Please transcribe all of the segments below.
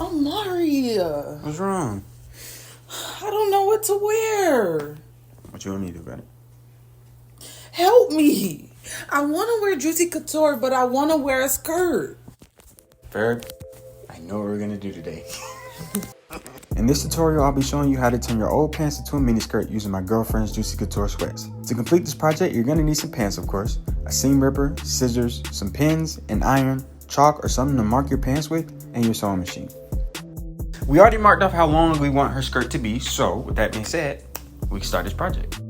Amari, What's wrong? I don't know what to wear. What you want me to do about it? Help me. I want to wear Juicy Couture, but I want to wear a skirt. Ferg, I know what we're gonna do today. In this tutorial, I'll be showing you how to turn your old pants into a miniskirt using my girlfriend's Juicy Couture sweats. To complete this project, you're gonna need some pants, of course, a seam ripper, scissors, some pins, an iron, chalk or something to mark your pants with, and your sewing machine. We already marked off how long we want her skirt to be, so with that being said, we can start this project.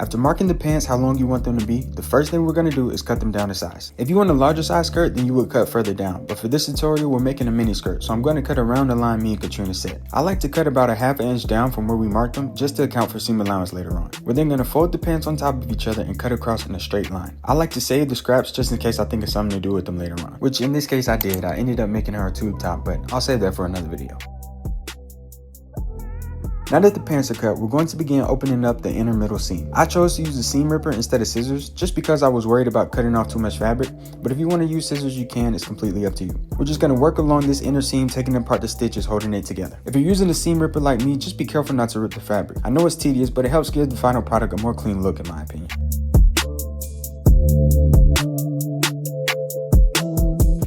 After marking the pants how long you want them to be, the first thing we're going to do is cut them down to size. If you want a larger size skirt, then you would cut further down, but for this tutorial we're making a mini skirt, so I'm going to cut around the line me and Katrina set. I like to cut about a half an inch down from where we marked them, just to account for seam allowance later on. We're then going to fold the pants on top of each other and cut across in a straight line. I like to save the scraps just in case I think of something to do with them later on, which in this case I did. I ended up making her a tube top, but I'll save that for another video. Now that the pants are cut, we're going to begin opening up the inner middle seam. I chose to use a seam ripper instead of scissors just because I was worried about cutting off too much fabric, but if you want to use scissors you can, it's completely up to you. We're just going to work along this inner seam, taking apart the stitches holding it together. If you're using a seam ripper like me, just be careful not to rip the fabric. I know it's tedious, but it helps give the final product a more clean look in my opinion.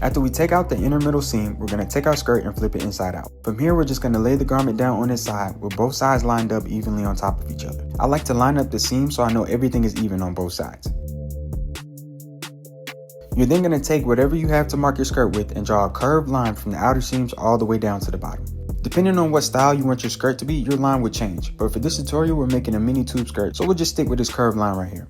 After we take out the inner middle seam, we're going to take our skirt and flip it inside out. From here, we're just going to lay the garment down on its side with both sides lined up evenly on top of each other. I like to line up the seam so I know everything is even on both sides. You're then going to take whatever you have to mark your skirt with and draw a curved line from the outer seams all the way down to the bottom. Depending on what style you want your skirt to be, your line would change, but for this tutorial we're making a mini tube skirt, so we'll just stick with this curved line right here.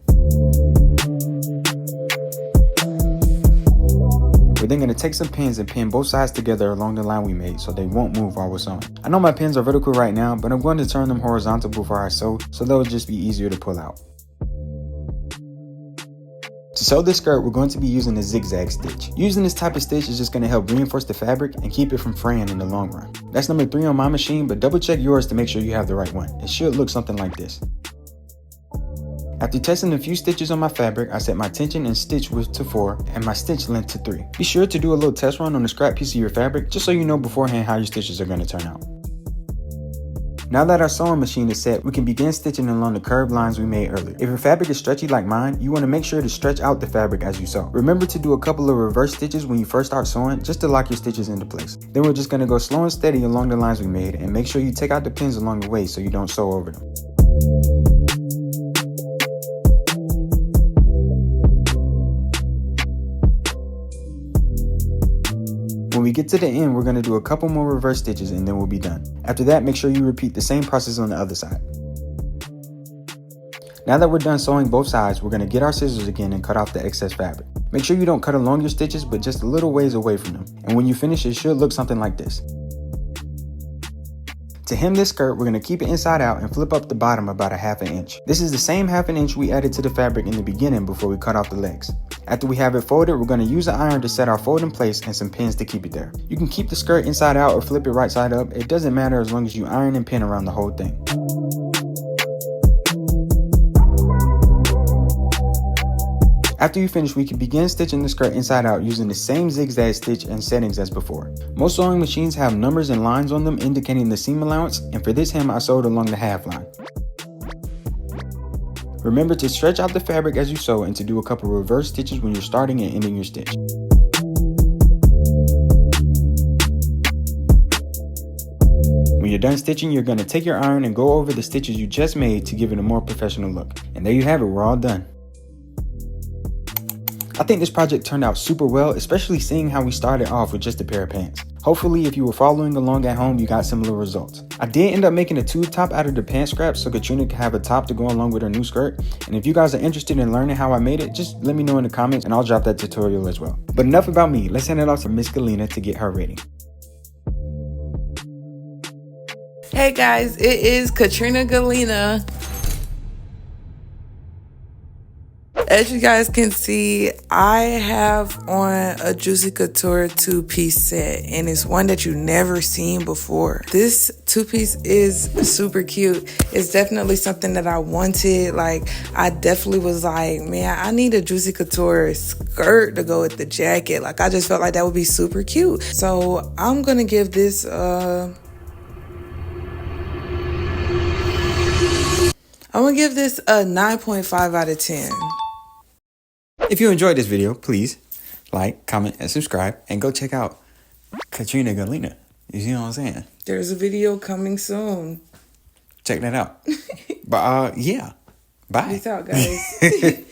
We're then going to take some pins and pin both sides together along the line we made so they won't move while we're sewing. I know my pins are vertical right now, but I'm going to turn them horizontal before I sew, so they'll just be easier to pull out. To sew this skirt, we're going to be using a zigzag stitch. Using this type of stitch is just going to help reinforce the fabric and keep it from fraying in the long run. That's number 3 on my machine, but double check yours to make sure you have the right one. It should look something like this. After testing a few stitches on my fabric, I set my tension and stitch width to 4 and my stitch length to 3. Be sure to do a little test run on the scrap piece of your fabric just so you know beforehand how your stitches are going to turn out. Now that our sewing machine is set, we can begin stitching along the curved lines we made earlier. If your fabric is stretchy like mine, you want to make sure to stretch out the fabric as you sew. Remember to do a couple of reverse stitches when you first start sewing just to lock your stitches into place. Then we're just going to go slow and steady along the lines we made and make sure you take out the pins along the way so you don't sew over them. When we get to the end, we're going to do a couple more reverse stitches and then we'll be done. After that, make sure you repeat the same process on the other side. Now that we're done sewing both sides, we're going to get our scissors again and cut off the excess fabric. Make sure you don't cut along your stitches, but just a little ways away from them. And when you finish, it should look something like this. To hem this skirt, we're going to keep it inside out and flip up the bottom about a half an inch. This is the same half an inch we added to the fabric in the beginning before we cut off the legs. After we have it folded, we're going to use an iron to set our fold in place and some pins to keep it there. You can keep the skirt inside out or flip it right side up. It doesn't matter as long as you iron and pin around the whole thing. After you finish, we can begin stitching the skirt inside out using the same zigzag stitch and settings as before. Most sewing machines have numbers and lines on them indicating the seam allowance, and for this hem I sewed along the half line. Remember to stretch out the fabric as you sew and to do a couple reverse stitches when you're starting and ending your stitch. When you're done stitching, you're going to take your iron and go over the stitches you just made to give it a more professional look. And there you have it, we're all done. I think this project turned out super well, especially seeing how we started off with just a pair of pants. Hopefully, if you were following along at home, you got similar results. I did end up making a tube top out of the pant scraps so Katrina could have a top to go along with her new skirt. And if you guys are interested in learning how I made it, just let me know in the comments and I'll drop that tutorial as well. But enough about me, let's hand it off to Miss Galena to get her ready. Hey guys, it is Katrina Galena. As you guys can see, I have on a Juicy Couture 2-piece set, and it's one that you've never seen before. This two-piece is super cute. It's definitely something that I wanted. Like, I definitely was like, man, I need a Juicy Couture skirt to go with the jacket. Like, I just felt like that would be super cute. So I'm gonna give this I'm gonna give this a 9.5 out of 10. If you enjoyed this video, please like, comment, and subscribe, and go check out Katrina Galena. You see what I'm saying? There's a video coming soon. Check that out. But yeah, bye. Peace out, guys.